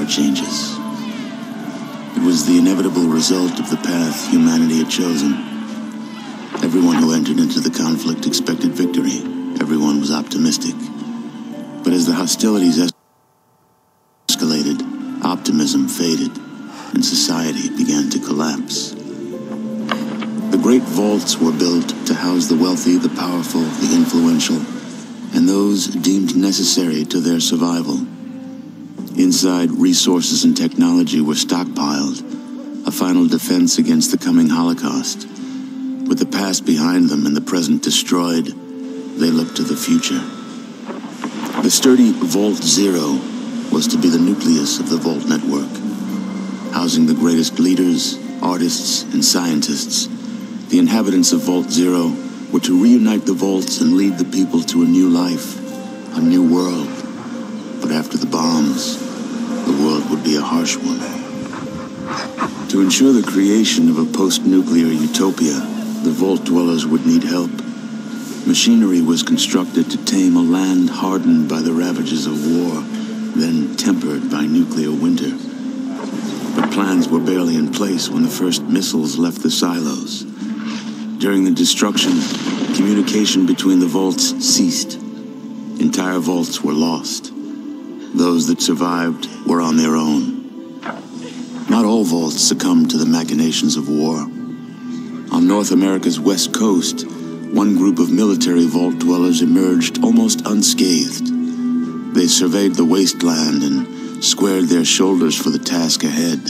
power changes. It was the inevitable result of the path humanity had chosen. Everyone who entered into the conflict expected victory. Everyone was optimistic. But as the hostilities escalated, optimism faded, and society began to collapse. The great vaults were built to house the wealthy, the powerful, the influential, and those deemed necessary to their survival. Inside, resources and technology were stockpiled, a final defense against the coming Holocaust. With the past behind them and the present destroyed, they looked to the future. The sturdy Vault Zero was to be the nucleus of the Vault network, housing the greatest leaders, artists, and scientists. The inhabitants of Vault Zero were to reunite the vaults and lead the people to a new life, a new world. But after the bombs, the world would be a harsh one. To ensure the creation of a post-nuclear utopia, the Vault dwellers would need help. Machinery was constructed to tame a land hardened by the ravages of war, then tempered by nuclear winter. But plans were barely in place when the first missiles left the silos. During the destruction, communication between the vaults ceased. Entire vaults were lost. Those that survived were on their own. Not all vaults succumbed to the machinations of war. On North America's west coast, one group of military vault dwellers emerged almost unscathed. They surveyed the wasteland and squared their shoulders for the task ahead.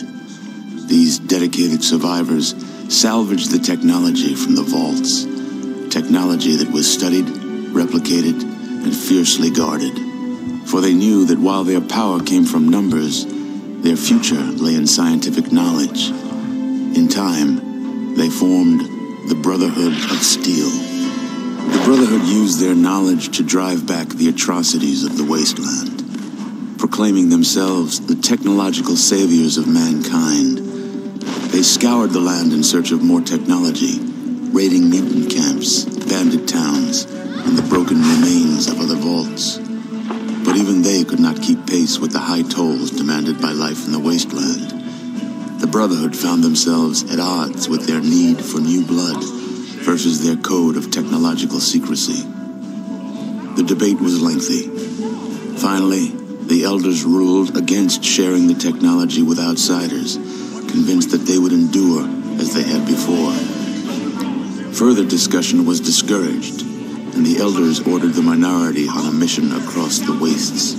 These dedicated survivors salvaged the technology from the vaults, technology that was studied, replicated, and fiercely guarded. For they knew that while their power came from numbers, their future lay in scientific knowledge. In time, they formed the Brotherhood of Steel. The Brotherhood used their knowledge to drive back the atrocities of the wasteland, proclaiming themselves the technological saviors of mankind. They scoured the land in search of more technology, raiding mutant camps, bandit towns, and the broken remains of other vaults. But even they could not keep pace with the high tolls demanded by life in the wasteland. The Brotherhood found themselves at odds with their need for new blood versus their code of technological secrecy. The debate was lengthy. Finally, the elders ruled against sharing the technology with outsiders, convinced that they would endure as they had before. Further discussion was discouraged, and the elders ordered the minority on a mission across the wastes.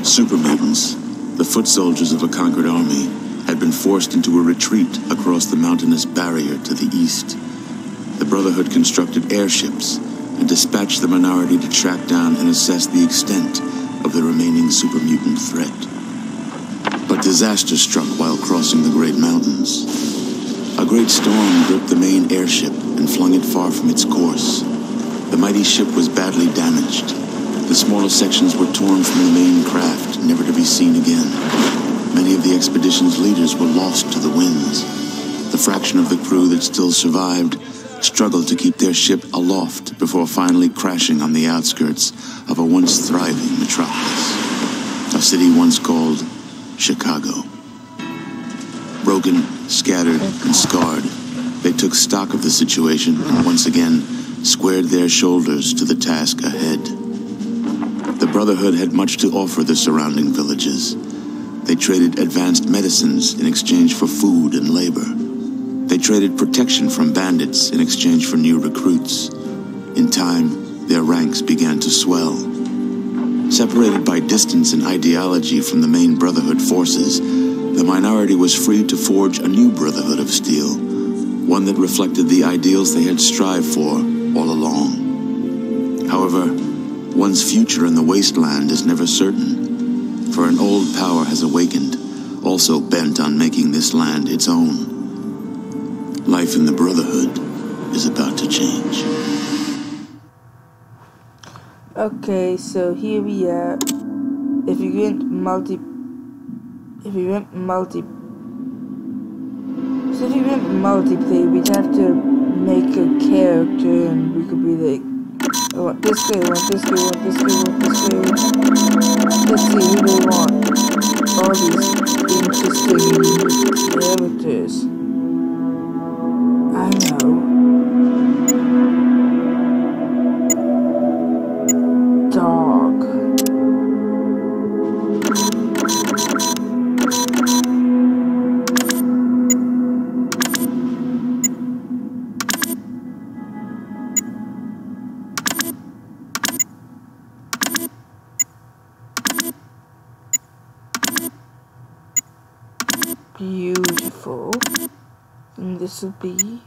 Super mutants, the foot soldiers of a conquered army, had been forced into a retreat across the mountainous barrier to the east. The Brotherhood constructed airships and dispatched the minority to track down and assess the extent of the remaining super mutant threat. But disaster struck while crossing the Great Mountains. A great storm gripped the main airship and flung it far from its course. The mighty ship was badly damaged. The smaller sections were torn from the main craft, never to be seen again. Many of the expedition's leaders were lost to the winds. The fraction of the crew that still survived struggled to keep their ship aloft before finally crashing on the outskirts of a once thriving metropolis, a city once called Chicago. Broken, scattered, and scarred, they took stock of the situation and once again squared their shoulders to the task ahead. The Brotherhood had much to offer the surrounding villages. They traded advanced medicines in exchange for food and labor. They traded protection from bandits in exchange for new recruits. In time, their ranks began to swell. Separated by distance and ideology from the main Brotherhood forces, the minority was free to forge a new Brotherhood of Steel, one that reflected the ideals they had strived for all along. However, one's future in the wasteland is never certain, for an old power has awakened, also bent on making this land its own. Life in the Brotherhood is about to change. Okay, so here we are. If you went multiplayer, we'd have to make a character, and we could be like, want this guy, want this guy, want this guy, want this guy. Let's see who they want. All these interesting characters. I know. Dog. Beautiful. And this will be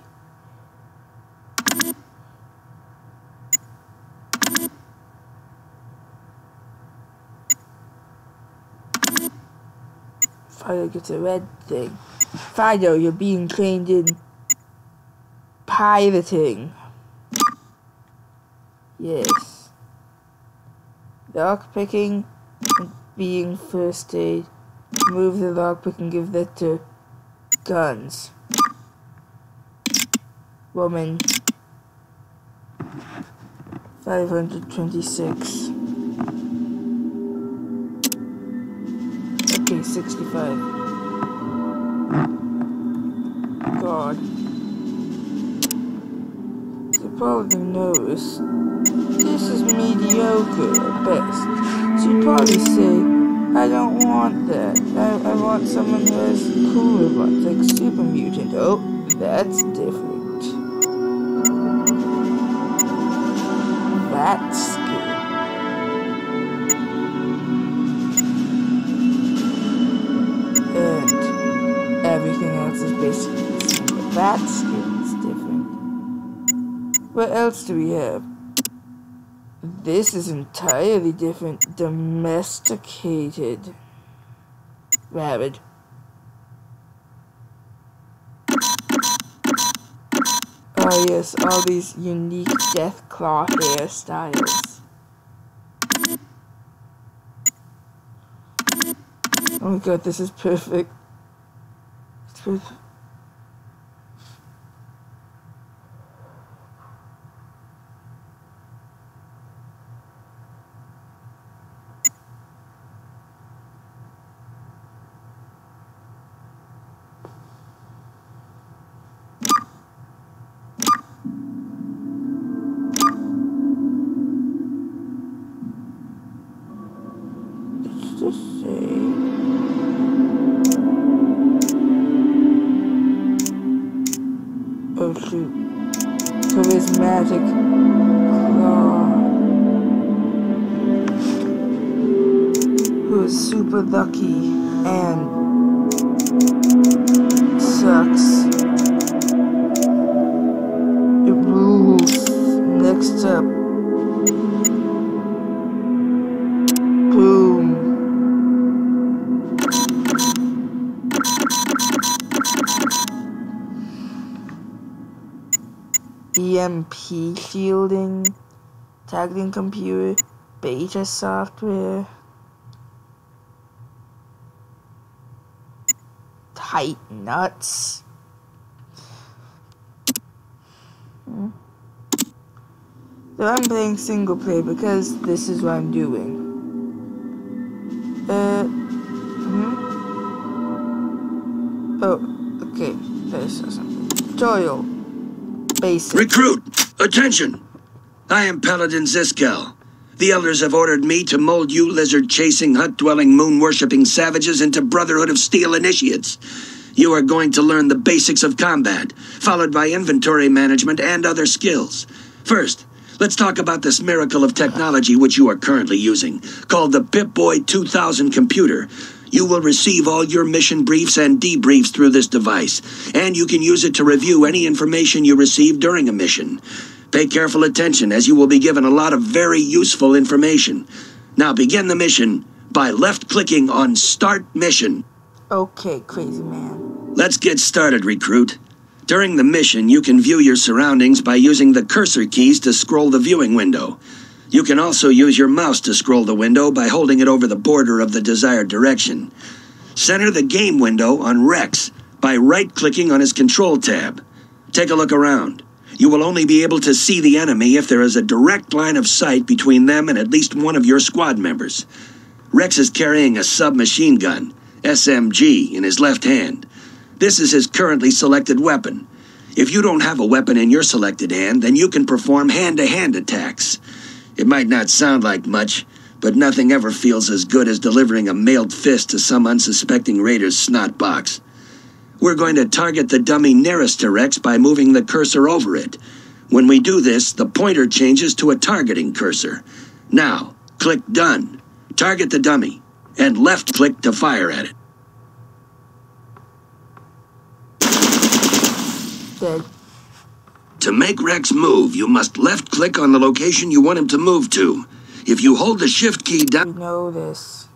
Fido gets a red thing. Fido, you're being trained in piloting. Yes. Lockpicking and being first aid. Move the lockpick and give that to guns. Woman. 526. Okay, 65. God. You probably knows this is mediocre at best. So you'd probably say, I don't want that. I want someone who has cooler ones, like Super Mutant. Oh, that's different. That's good. And everything else is basically the same, but that skin is different. What else do we have? This is entirely different. Domesticated. Rabbit. Oh yes, all these unique Deathclaw hairstyles. Oh my god, this is perfect. It's perfect. Oh shoot. Charismatic Claw. Who is super lucky and sucks. It rules. Next up. Boom. EMP shielding, targeting computer, beta software, tight nuts. So I'm playing single player because this is what I'm doing. Oh, okay, there's something. Tutorial. Basic. Recruit! Attention! I am Paladin Ziskel. The elders have ordered me to mold you lizard-chasing, hut-dwelling, moon-worshipping savages into Brotherhood of Steel initiates. You are going to learn the basics of combat, followed by inventory management and other skills. First, let's talk about this miracle of technology which you are currently using, called the Pip-Boy 2000 computer. You will receive all your mission briefs and debriefs through this device, and you can use it to review any information you receive during a mission. Pay careful attention, as you will be given a lot of very useful information. Now begin the mission by left-clicking on Start Mission. Okay, crazy man. Let's get started, recruit. During the mission, you can view your surroundings by using the cursor keys to scroll the viewing window. You can also use your mouse to scroll the window by holding it over the border of the desired direction. Center the game window on Rex by right-clicking on his control tab. Take a look around. You will only be able to see the enemy if there is a direct line of sight between them and at least one of your squad members. Rex is carrying a submachine gun, SMG, in his left hand. This is his currently selected weapon. If you don't have a weapon in your selected hand, then you can perform hand-to-hand attacks. It might not sound like much, but nothing ever feels as good as delivering a mailed fist to some unsuspecting raider's snot box. We're going to target the dummy nearest to Rex by moving the cursor over it. When we do this, the pointer changes to a targeting cursor. Now, click Done. Target the dummy, and left-click to fire at it. Dead. To make Rex move, you must left-click on the location you want him to move to. If you hold the Shift key down... We know this.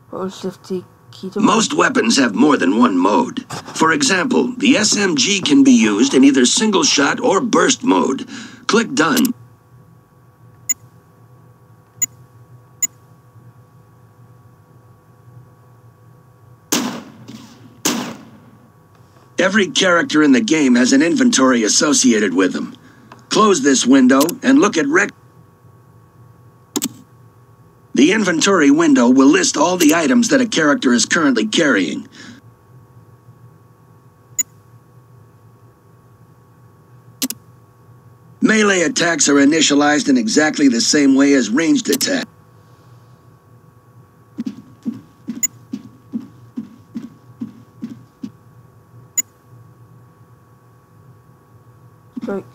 Hold Shift key to... Most weapons have more than one mode. For example, the SMG can be used in either single shot or burst mode. Click Done. Every character in the game has an inventory associated with them. Close this window and look at Rex. The inventory window will list all the items that a character is currently carrying. Melee attacks are initialized in exactly the same way as ranged attacks. Strike.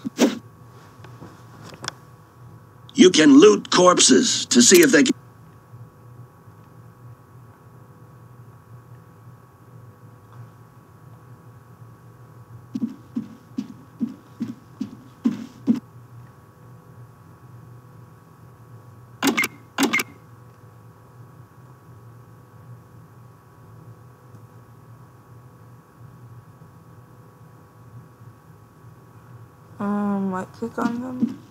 You can loot corpses to see if they can... Right click on them.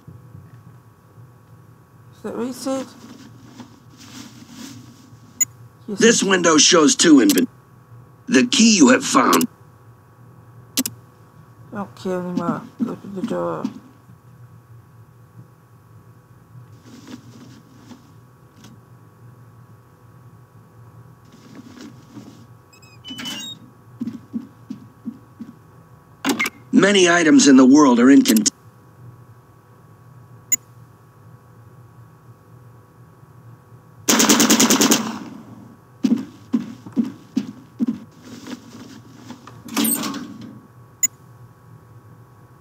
Is that what you said? Yes. This window shows two inventory. The key you have found. Don't kill anymore. Go to the door. Many items in the world are in containment.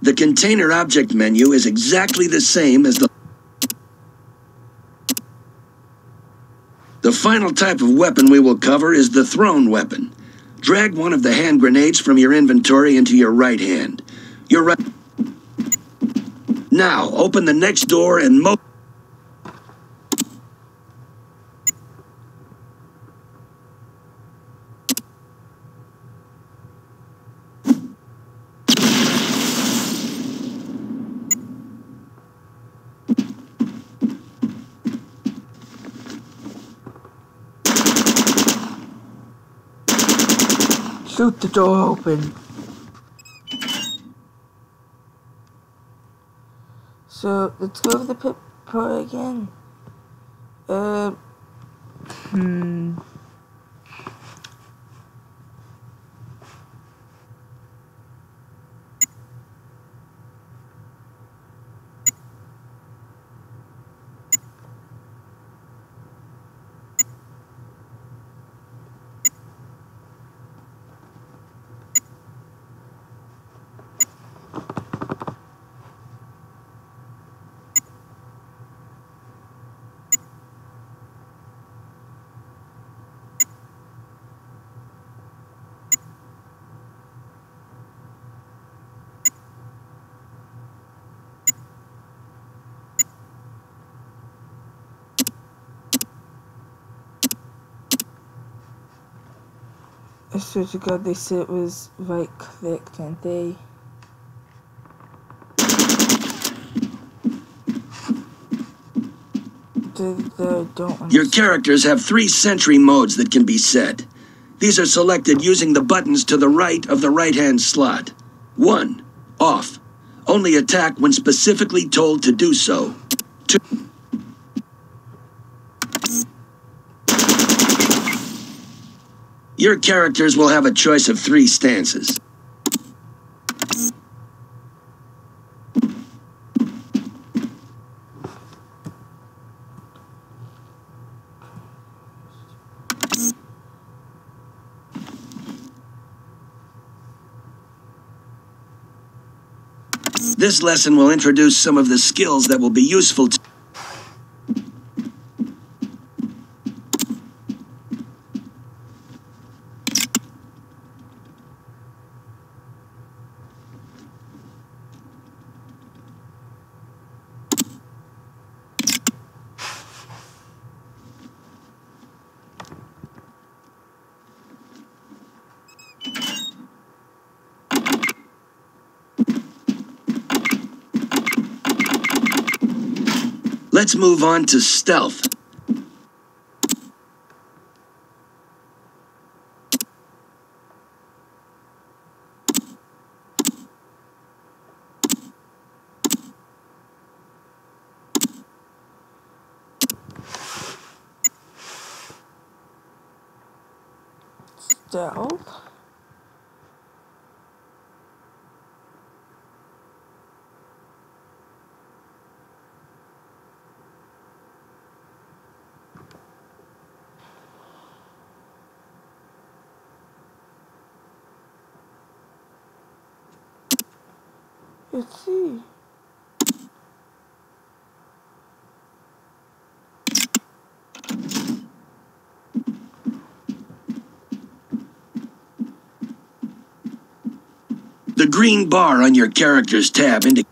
The container object menu is exactly the same as the final type of weapon we will cover is the thrown weapon. Drag one of the hand grenades from your inventory into your right hand. Your right... Now, open the next door and Shoot the door open. So, let's go over the pit part again. I swear to God, they said it was right click, didn't they? Your characters have 3 sentry modes that can be set. These are selected using the buttons to the right of the right-hand slot. 1. Off. Only attack when specifically told to do so. 2. Your characters will have a choice of 3 stances. This lesson will introduce some of the skills that will be useful to Let's move on to stealth. Stealth. Let's see. The green bar on your character's tab indicates.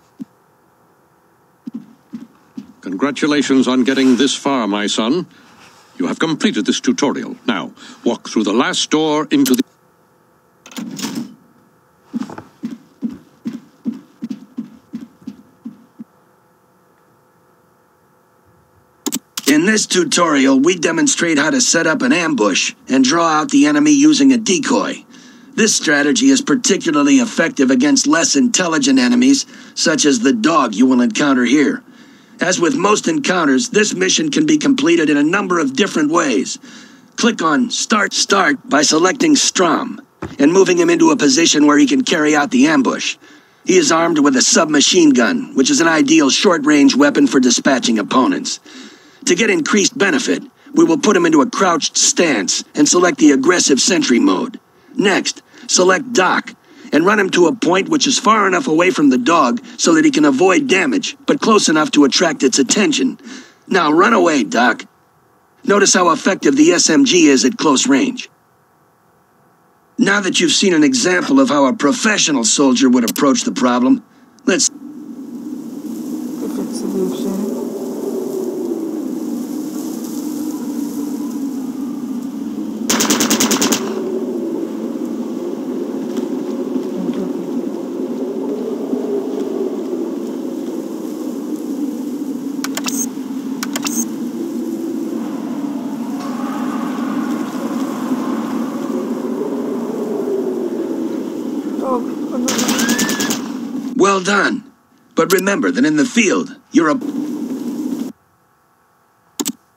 Congratulations on getting this far, my son. You have completed this tutorial. Now, walk through the last door into the... In this tutorial, we demonstrate how to set up an ambush and draw out the enemy using a decoy. This strategy is particularly effective against less intelligent enemies, such as the dog you will encounter here. As with most encounters, this mission can be completed in a number of different ways. Click on Start by selecting Strom and moving him into a position where he can carry out the ambush. He is armed with a submachine gun, which is an ideal short-range weapon for dispatching opponents. To get increased benefit, we will put him into a crouched stance and select the aggressive sentry mode. Next, select Doc and run him to a point which is far enough away from the dog so that he can avoid damage, but close enough to attract its attention. Now run away, Doc. Notice how effective the SMG is at close range. Now that you've seen an example of how a professional soldier would approach the problem, let's... Different solution. Well done. But remember that in the field, you're a...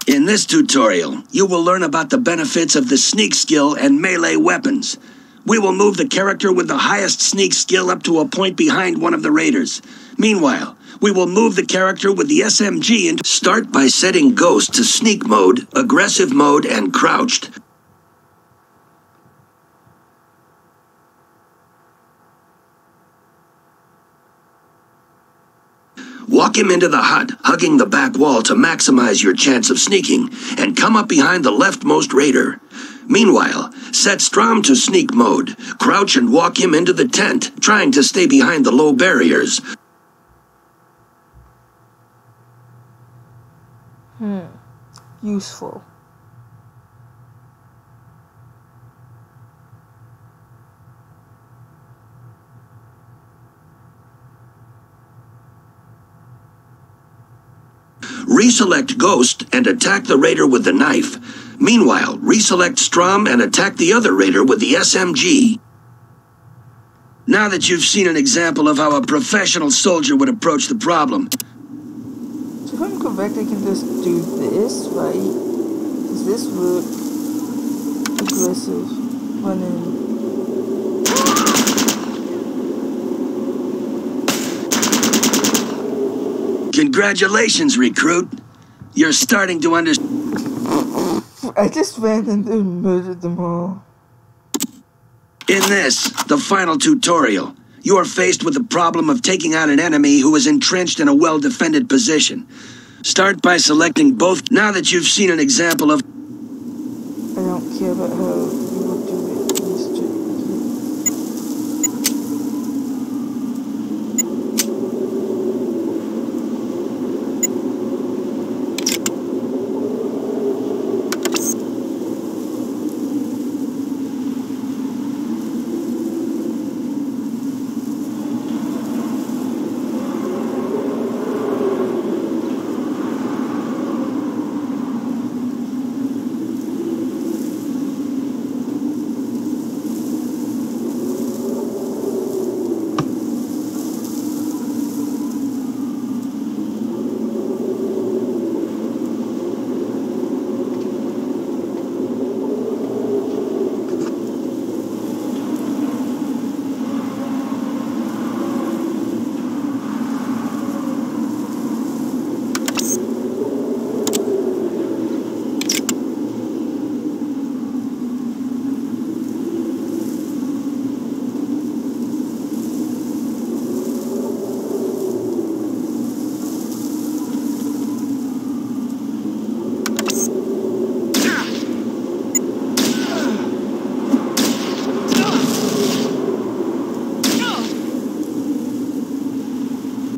In this tutorial, you will learn about the benefits of the sneak skill and melee weapons. We will move the character with the highest sneak skill up to a point behind one of the raiders. Meanwhile, we will move the character with the SMG and start by setting Ghost to sneak mode, aggressive mode, and crouched. Walk him into the hut, hugging the back wall to maximize your chance of sneaking, and come up behind the leftmost raider. Meanwhile, set Strom to sneak mode, crouch and walk him into the tent, trying to stay behind the low barriers. Useful. Reselect Ghost and attack the raider with the knife. Meanwhile, reselect Strom and attack the other raider with the SMG. Now that you've seen an example of how a professional soldier would approach the problem. So if I'm correct, I can just do this, right? Does this work? Aggressive. Run in. Congratulations, recruit. You're starting to understand. I just ran and murdered them all. In this, the final tutorial, you are faced with the problem of taking out an enemy who is entrenched in a well-defended position. Start by selecting both. Now that you've seen an example of... I don't care about how you would do it, Mr.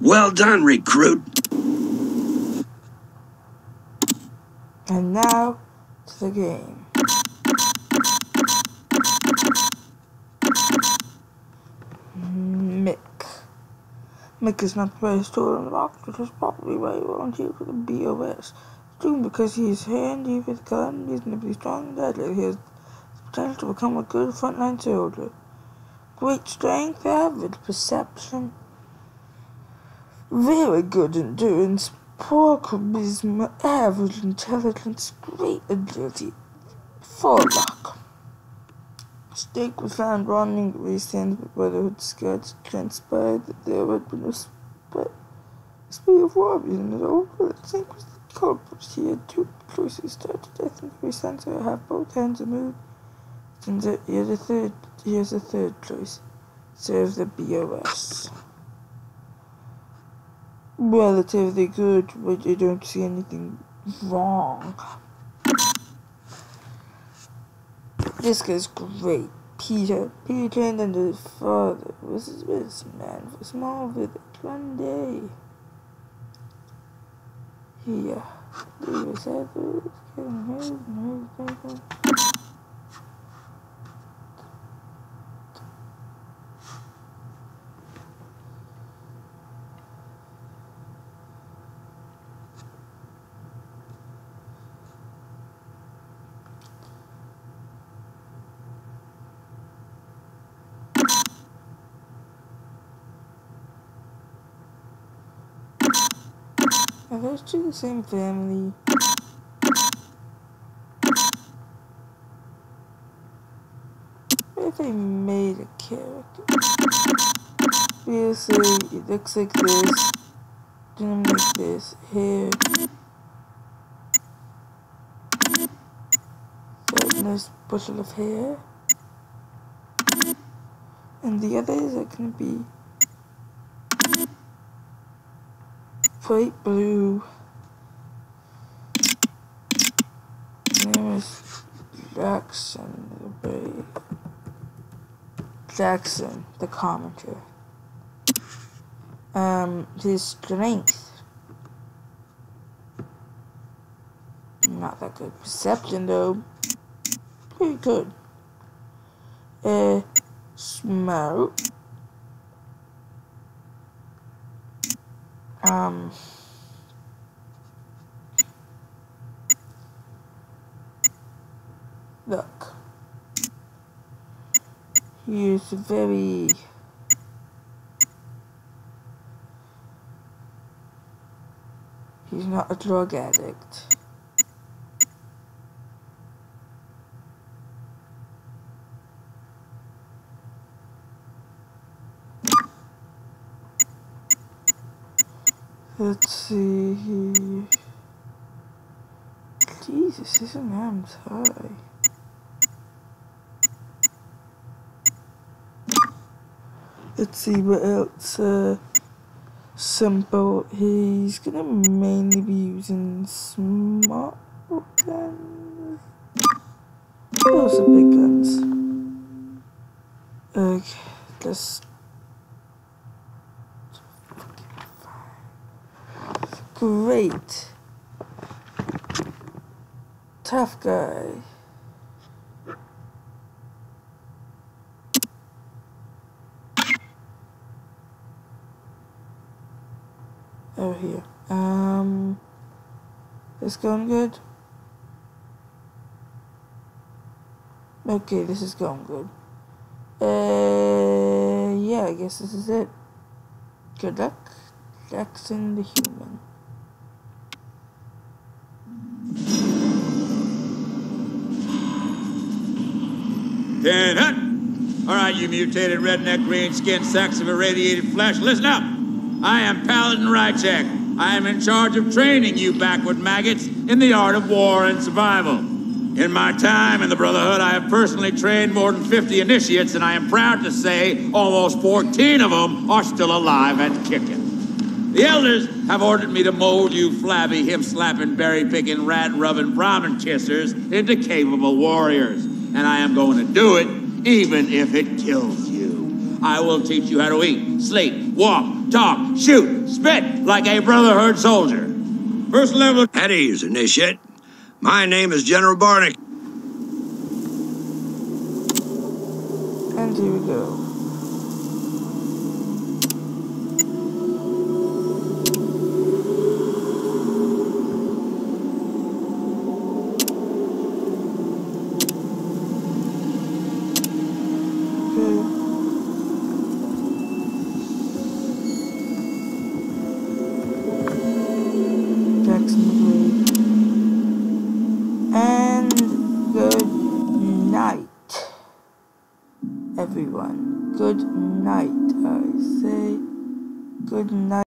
Well done, recruit. And now, to the game. Mick. Mick is not the best tool in the box, which is probably why he volunteered for the BOS. Doing because he is handy with gun, reasonably strong, and deadly. He has the potential to become a good frontline soldier. Great strength, average perception, very good endurance, poor charisma, average intelligence, great agility, full luck. Stake was found running recent with Brotherhood scouts transpired that there had been a spree of robberies in his old village. Stake was the culprit. He had two choices: starve to death in 3 cents or have both hands removed. And here's a third choice: serve the BOS. Relatively good, but I don't see anything wrong. This guy's great. Peter trained under his father. Was his best man for a small village. One day, he was getting his and his. Are those two the same family? What if they made a character? Obviously, it looks like this. Didn't make this hair. That nice bushel of hair. And the others are gonna be bright blue. Name is Jackson, the commenter. His strength. Not that good. Perception though. Pretty good. Smart. Look. He is very... He's not a drug addict. Let's see. Jesus, his name's high. Let's see what else. Simple. He's gonna mainly be using small guns. Also big guns. Okay, let's. Great. Tough guy. Over here. This going good? Okay, this is going good. Yeah, I guess this is it. Good luck. Jackson the Human. Ten hut! Alright, you mutated redneck green-skinned sacks of irradiated flesh, listen up! I am Paladin Rychek. I am in charge of training you backward maggots in the art of war and survival. In my time in the Brotherhood, I have personally trained more than 50 initiates, and I am proud to say almost 14 of them are still alive and kicking. The elders have ordered me to mold you flabby, hip-slapping, berry-picking, rat-rubbing Brahmin kissers into capable warriors. And I am going to do it, even if it kills you. I will teach you how to eat, sleep, walk, talk, shoot, spit like a Brotherhood soldier. First level... At ease, initiate. My name is General Barnick. And here we go. Everyone, good night, I say. Good night.